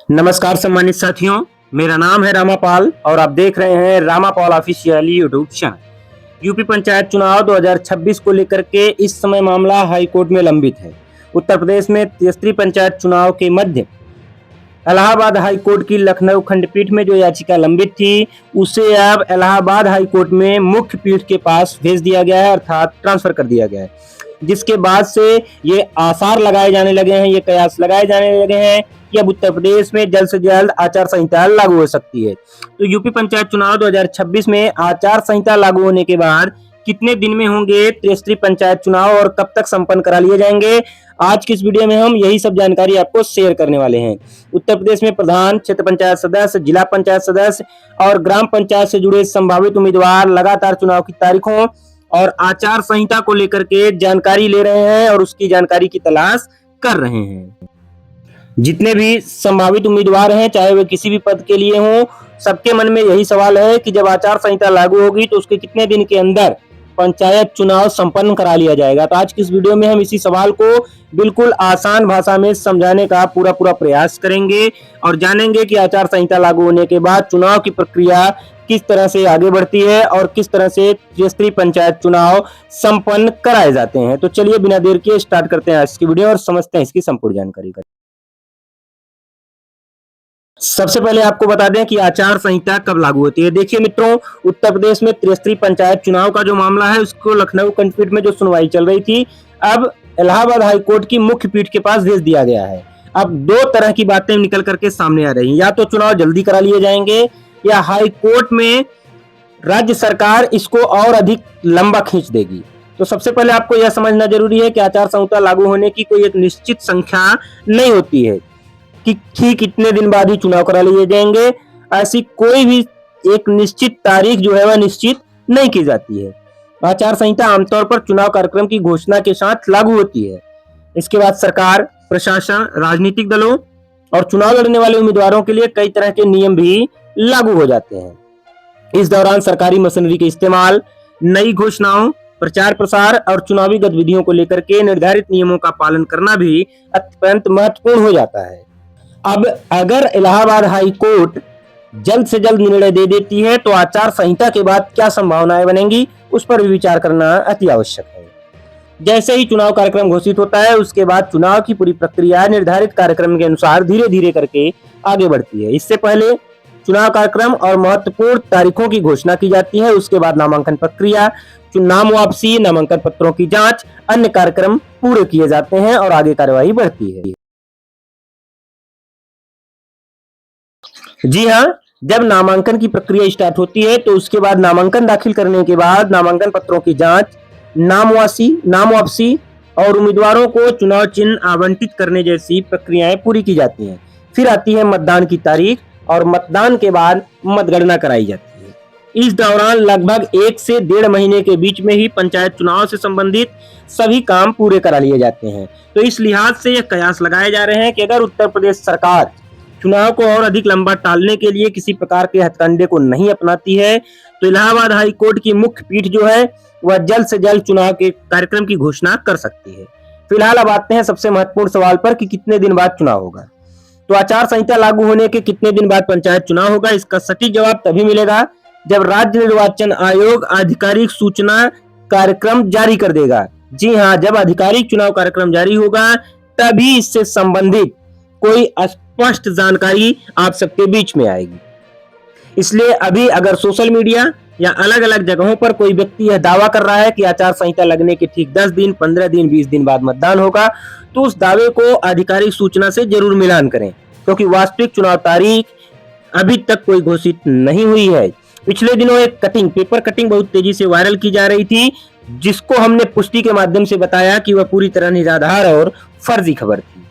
नमस्कार सम्मानित साथियों, मेरा नाम है रामापाल और आप देख रहे हैं Ramapal official YouTube channel. UP panchayat चुनाव 2026 को लेकर के इस समय मामला हाई कोर्ट में लंबित है। उत्तर प्रदेश में त्रिस्तरीय पंचायत चुनाव के मध्य इलाहाबाद हाई कोर्ट की लखनऊ खंडपीठ में जो याचिका लंबित थी, उसे अब इलाहाबाद हाई कोर्ट में मुख्य पीठ के पास भेज दिया गया है, अर्थात ट्रांसफर कर दिया गया है। जिसके बाद से ये आसार लगाए जाने लगे हैं, ये कयास लगाए जाने लगे हैं कि अब उत्तर प्रदेश में जल्द से जल्द आचार संहिता लागू हो सकती है। तो यूपी पंचायत चुनाव 2026 में आचार संहिता लागू होने के बाद कितने दिन में होंगे त्रिस्तरीय पंचायत चुनाव और कब तक संपन्न करा लिए जाएंगे, आज की इस वीडियो में हम यही सब जानकारी आपको शेयर करने वाले हैं। उत्तर प्रदेश में प्रधान, क्षेत्र पंचायत सदस्य, जिला पंचायत सदस्य और ग्राम पंचायत से जुड़े संभावित उम्मीदवार लगातार चुनाव की तारीखों और आचार संहिता को लेकर के जानकारी ले रहे हैं और उसकी जानकारी की तलाश कर रहे हैं। जितने भी संभावित उम्मीदवार हैं, चाहे वे किसी भी पद के लिए हों, सबके मन में यही सवाल है कि जब आचार संहिता लागू होगी तो उसके कितने दिन के अंदर पंचायत चुनाव संपन्न करा लिया जाएगा। तो आज की इस वीडियो में हम इसी सवाल को बिल्कुल आसान भाषा में समझाने का पूरा प्रयास करेंगे और जानेंगे कि आचार संहिता लागू होने के बाद चुनाव की प्रक्रिया किस तरह से आगे बढ़ती है और किस तरह से त्रिस्तरीय पंचायत चुनाव संपन्न कराए जाते हैं। तो चलिए बिना देर किए स्टार्ट करते हैं आज की वीडियो और समझते हैं इसकी संपूर्ण जानकारी। सबसे पहले आपको बता दें कि आचार संहिता कब लागू होती है। देखिए मित्रों, उत्तर प्रदेश में त्रिस्तरीय पंचायत चुनाव का जो मामला है उसको लखनऊ खंडपीठ में जो सुनवाई चल रही थी, अब इलाहाबाद हाई कोर्ट की मुख्य पीठ के पास भेज दिया गया है। अब दो तरह की बातें निकल करके सामने आ रही हैं, या तो चुनाव जल्दी करा लिए जाएंगे या हाई कोर्ट में राज्य सरकार इसको और अधिक लंबा खींच देगी। तो सबसे पहले आपको यह समझना जरूरी है कि आचार संहिता लागू होने की कोई एक निश्चित संख्या नहीं होती है कि कितने दिन बाद ही चुनाव करा लिए जाएंगे। ऐसी कोई भी एक निश्चित तारीख जो है वह निश्चित नहीं की जाती है। आचार संहिता आमतौर पर चुनाव कार्यक्रम की घोषणा के साथ लागू होती है। इसके बाद सरकार, प्रशासन, राजनीतिक दलों और चुनाव लड़ने वाले उम्मीदवारों के लिए कई तरह के नियम भी लागू हो जाते हैं। इस दौरान सरकारी मशीनरी के इस्तेमाल, नई घोषणाओं, प्रचार प्रसार और चुनावी गतिविधियों को लेकर के निर्धारित नियमों का पालन करना भी अत्यंत महत्वपूर्ण हो जाता है। अब अगर इलाहाबाद हाई कोर्ट जल्द से जल्द निर्णय दे देती है तो आचार संहिता के बाद क्या संभावनाएं बनेंगी, उस पर भी विचार करना अति आवश्यक है। जैसे ही चुनाव कार्यक्रम घोषित होता है, उसके बाद चुनाव की पूरी प्रक्रिया निर्धारित कार्यक्रम के अनुसार धीरे धीरे करके आगे बढ़ती है। इससे पहले चुनाव कार्यक्रम और महत्वपूर्ण तारीखों की घोषणा की जाती है। उसके बाद नामांकन प्रक्रिया, नाम वापसी, नामांकन पत्रों की जांच, अन्य कार्यक्रम पूरे किए जाते हैं और आगे कार्यवाही बढ़ती है। जी हाँ, जब नामांकन की प्रक्रिया स्टार्ट होती है तो उसके बाद नामांकन दाखिल करने के बाद नामांकन पत्रों की जांच, नाम वापसी और उम्मीदवारों को चुनाव चिन्ह आवंटित करने जैसी प्रक्रियाएं पूरी की जाती हैं। फिर आती है मतदान की तारीख और मतदान के बाद मतगणना कराई जाती है। इस दौरान लगभग 1 से 1.5 महीने के बीच में ही पंचायत चुनाव से संबंधित सभी काम पूरे करा लिए जाते हैं। तो इस लिहाज से यह कयास लगाए जा रहे हैं कि अगर उत्तर प्रदेश सरकार चुनाव को और अधिक लंबा टालने के लिए किसी प्रकार के हथकंडे को नहीं अपनाती है तो इलाहाबाद हाई कोर्ट की मुख्य पीठ जो है वह जल्द से जल्द चुनाव के कार्यक्रम की घोषणा कर सकती है। फिलहाल अब आते हैं सबसे महत्वपूर्ण सवाल पर कि कितने दिन बाद चुनाव होगा। तो आचार संहिता लागू होने के कितने दिन बाद पंचायत चुनाव होगा, इसका सटीक जवाब तभी मिलेगा जब राज्य निर्वाचन आयोग आधिकारिक सूचना कार्यक्रम जारी कर देगा। जी हाँ, जब आधिकारिक चुनाव कार्यक्रम जारी होगा तभी इससे संबंधित कोई स्पष्ट जानकारी आप सबके बीच में आएगी। इसलिए अभी अगर सोशल मीडिया या अलग अलग जगहों पर कोई व्यक्ति यह दावा कर रहा है कि आचार संहिता लगने के ठीक 10 दिन, 15 दिन, 20 दिन बाद मतदान होगा, तो उस दावे को आधिकारिक सूचना से जरूर मिलान करें, क्योंकि वास्तविक चुनाव तारीख अभी तक कोई घोषित नहीं हुई है। पिछले दिनों एक पेपर कटिंग बहुत तेजी से वायरल की जा रही थी, जिसको हमने पुष्टि के माध्यम से बताया कि वह पूरी तरह निराधार और फर्जी खबर थी।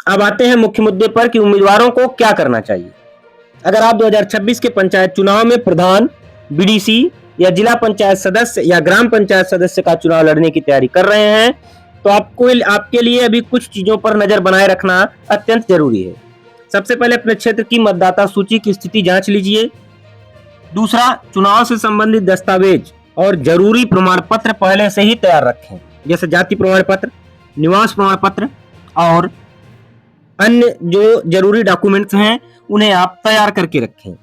अब आते हैं मुख्य मुद्दे पर कि उम्मीदवारों को क्या करना चाहिए। अगर आप 2026 के पंचायत चुनाव में प्रधान, बीडीसी या जिला पंचायत सदस्य या ग्राम पंचायत सदस्य का चुनाव लड़ने की तैयारी कर रहे हैं तो आपके लिए अभी कुछ चीजों पर नजर बनाए रखना अत्यंत जरूरी है। सबसे पहले अपने क्षेत्र की मतदाता सूची की स्थिति जांच लीजिए। दूसरा, चुनाव से संबंधित दस्तावेज और जरूरी प्रमाण पत्र पहले से ही तैयार रखें, जैसे जाति प्रमाण पत्र, निवास प्रमाण पत्र, और अन्य जो जरूरी डॉक्यूमेंट्स हैं उन्हें आप तैयार करके रखें।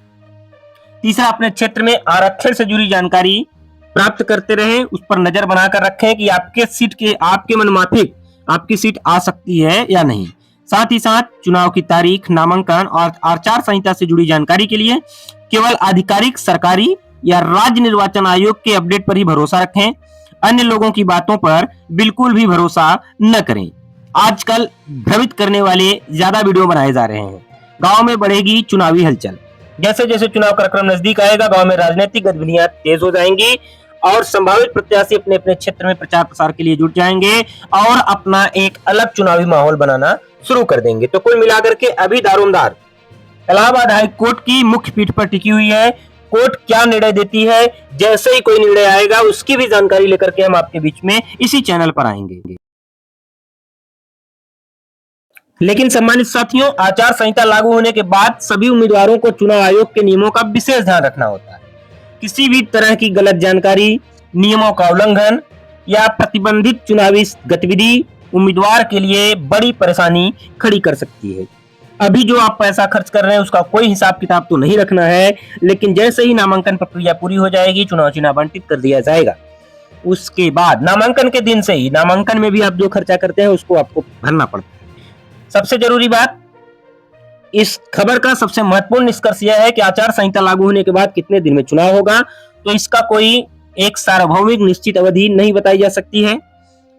तीसरा, अपने क्षेत्र में आरक्षण से जुड़ी जानकारी प्राप्त करते रहें, उस पर नजर बनाकर रखें कि आपके सीट के आपके मनमाफिक आपकी सीट आ सकती है या नहीं। साथ ही साथ चुनाव की तारीख, नामांकन और आचार संहिता से जुड़ी जानकारी के लिए केवल आधिकारिक सरकारी या राज्य निर्वाचन आयोग के अपडेट पर ही भरोसा रखें। अन्य लोगों की बातों पर बिल्कुल भी भरोसा न करें। आजकल भ्रमित करने वाले ज्यादा वीडियो बनाए जा रहे हैं। गांव में बढ़ेगी चुनावी हलचल। जैसे जैसे चुनाव कार्यक्रम नजदीक आएगा, गांव में राजनीतिक गतिविधियां तेज हो जाएंगी और संभावित प्रत्याशी अपने अपने क्षेत्र में प्रचार प्रसार के लिए जुट जाएंगे और अपना एक अलग चुनावी माहौल बनाना शुरू कर देंगे। तो कुल मिलाकर के अभी दारोमदार इलाहाबाद हाई कोर्ट की मुख्य पीठ पर टिकी हुई है। कोर्ट क्या निर्णय देती है, जैसे ही कोई निर्णय आएगा उसकी भी जानकारी लेकर के हम आपके बीच में इसी चैनल पर आएंगे। लेकिन सम्मानित साथियों, आचार संहिता लागू होने के बाद सभी उम्मीदवारों को चुनाव आयोग के नियमों का विशेष ध्यान रखना होता है। किसी भी तरह की गलत जानकारी, नियमों का उल्लंघन या प्रतिबंधित चुनावी गतिविधि उम्मीदवार के लिए बड़ी परेशानी खड़ी कर सकती है। अभी जो आप पैसा खर्च कर रहे हैं उसका कोई हिसाब किताब तो नहीं रखना है, लेकिन जैसे ही नामांकन प्रक्रिया पूरी हो जाएगी, चुनाव चिन्ह आवंटित कर दिया जाएगा, उसके बाद नामांकन के दिन से ही नामांकन में भी आप जो खर्चा करते हैं उसको आपको भरना पड़ता है। सबसे जरूरी बात, इस खबर का सबसे महत्वपूर्ण निष्कर्ष यह है कि आचार संहिता लागू होने के बाद कितने दिन में चुनाव होगा, तो इसका कोई एक सार्वभौमिक निश्चित अवधि नहीं बताई जा सकती है।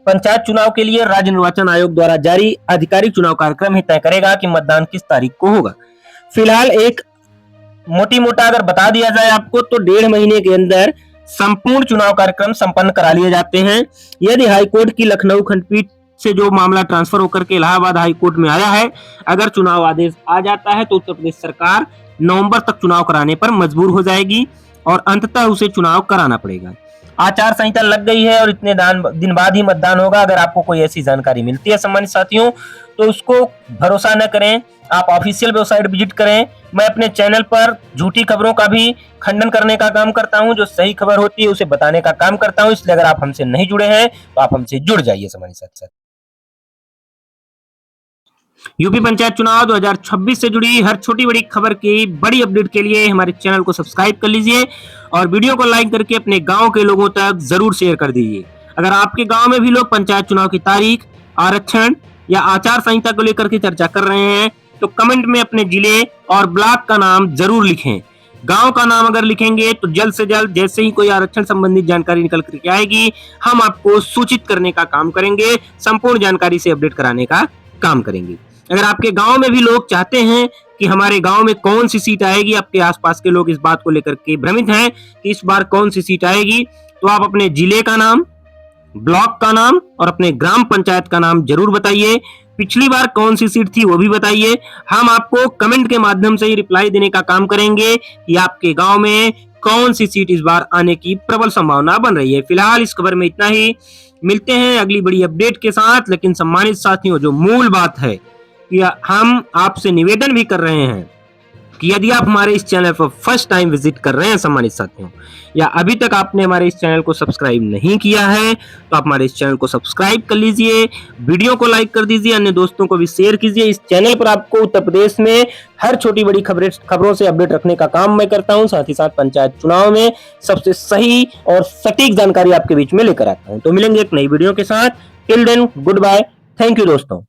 पंचायत चुनाव के लिए राज्य निर्वाचन आयोग द्वारा जारी आधिकारिक चुनाव कार्यक्रम ही तय करेगा कि मतदान किस तारीख को होगा। फिलहाल एक मोटी मोटा अगर बता दिया जाए आपको, तो 1.5 महीने के अंदर संपूर्ण चुनाव कार्यक्रम संपन्न करा लिए जाते हैं। यदि हाईकोर्ट की लखनऊ खंडपीठ से जो मामला ट्रांसफर होकर के इलाहाबाद हाई कोर्ट में आया है, अगर चुनाव आदेश आ जाता है तो उत्तर प्रदेश सरकार नवंबर तक चुनाव कराने पर मजबूर हो जाएगी और अंततः उसे चुनाव कराना पड़ेगा। आचार संहिता लग गई है और इतने दिन बाद ही मतदान होगा। अगर आपको कोई ऐसी जानकारी मिलती है सम्मानित साथियों, तो उसको भरोसा न करें, आप ऑफिशियल वेबसाइट विजिट करें। मैं अपने चैनल पर झूठी खबरों का भी खंडन करने का काम करता हूं, जो सही खबर होती है उसे बताने का काम करता हूं। इसलिए अगर आप हमसे नहीं जुड़े हैं तो आप हमसे जुड़ जाइए सम्मानित साथी। यूपी पंचायत चुनाव 2026 से जुड़ी हर छोटी बड़ी खबर की बड़ी अपडेट के लिए हमारे चैनल को सब्सक्राइब कर लीजिए और वीडियो को लाइक करके अपने गांव के लोगों तक जरूर शेयर कर दीजिए। अगर आपके गांव में भी लोग पंचायत चुनाव की तारीख, आरक्षण या आचार संहिता को लेकर के चर्चा कर रहे हैं, तो कमेंट में अपने जिले और ब्लॉक का नाम जरूर लिखें। गांव का नाम अगर लिखेंगे तो जल्द से जल्द जैसे ही कोई आरक्षण संबंधित जानकारी निकल करके आएगी, हम आपको सूचित करने का काम करेंगे, संपूर्ण जानकारी से अपडेट कराने का काम करेंगे। अगर आपके गांव में भी लोग चाहते हैं कि हमारे गांव में कौन सी सीट आएगी, आपके आसपास के लोग इस बात को लेकर के भ्रमित हैं कि इस बार कौन सी सीट आएगी, तो आप अपने जिले का नाम, ब्लॉक का नाम और अपने ग्राम पंचायत का नाम जरूर बताइए। पिछली बार कौन सी सीट थी वो भी बताइए। हम आपको कमेंट के माध्यम से ही रिप्लाई देने का काम करेंगे कि आपके गांव में कौन सी सीट इस बार आने की प्रबल संभावना बन रही है। फिलहाल इस खबर में इतना ही। मिलते हैं अगली बड़ी अपडेट के साथ। लेकिन सम्मानित साथियों, जो मूल बात है कि हम आपसे निवेदन भी कर रहे हैं कि यदि आप हमारे इस चैनल पर फर्स्ट टाइम विजिट कर रहे हैं सम्मानित साथियों, या अभी तक आपने हमारे इस चैनल को सब्सक्राइब नहीं किया है, तो आप हमारे इस चैनल को सब्सक्राइब कर लीजिए, वीडियो को लाइक कर दीजिए, अन्य दोस्तों को भी शेयर कीजिए। इस चैनल पर आपको उत्तर प्रदेश में हर छोटी बड़ी खबरों से अपडेट रखने का काम मैं करता हूं। साथ ही साथ पंचायत चुनाव में सबसे सही और सटीक जानकारी आपके बीच में लेकर आता हूं। तो मिलेंगे एक नई वीडियो के साथ। Till then, good bye, thank you दोस्तों।